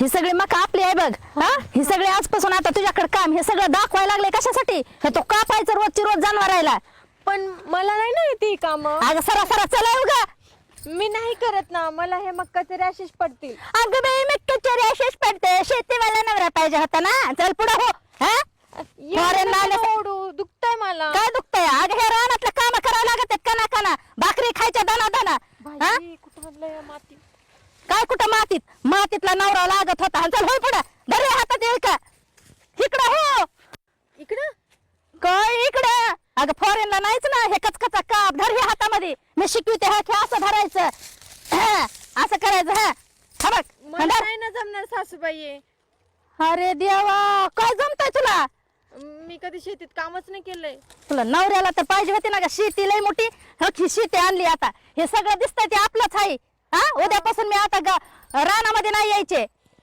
ही सगळी मका आपली आहे बघ हा ही सगळी आजपासून आता तुझ्याकडे काम हे सगळं दाखवायला लागले कशासाठी हे तो कापायचं रोजची रोज जनावरायला पण मला नाही ना येते काम. अगं सरा सरा चला उगा मी नाही करत ना, मला हे मक्काचे रॅशेस पडतील. अगं बाई मक्काचे रॅशेस पडते शेतीवाला नवरा पाहिजे होता ना चल पुढे हो हा एवढं नका ओरडू, दुखतंय मला. काय दुखतंय अगं हे रानातलं काम करावं लागत कना कना भाकरी खायच्या दाना दाना हा बाई, कुठं म्हणलं या माती. काय कुठं मातीतला नवरा लागत होता चल होय पुढे धर रे हातात येईल का इकडं हो इकडं काय इकडं अगं फॉरेनला नाहीच ना हे कचकचा काप धर हे हातामध्ये मी शिकवते हा खेळ असं धरायचं हा, असं करायचं हा बघ मला धर. नाही ना जमणार सासूबाई. अरे देवा काय जमतंय तुला मी कधी शेतीत कामच नाही केलंय. तुला नवऱ्याला तर पाहिजे होती ना का शेती लय मोठी ही शेती आणली आता हे सगळं दिसतंय ते आपलंच आहे हा उद्यापासून मी आता रानामध्ये नाही यायचे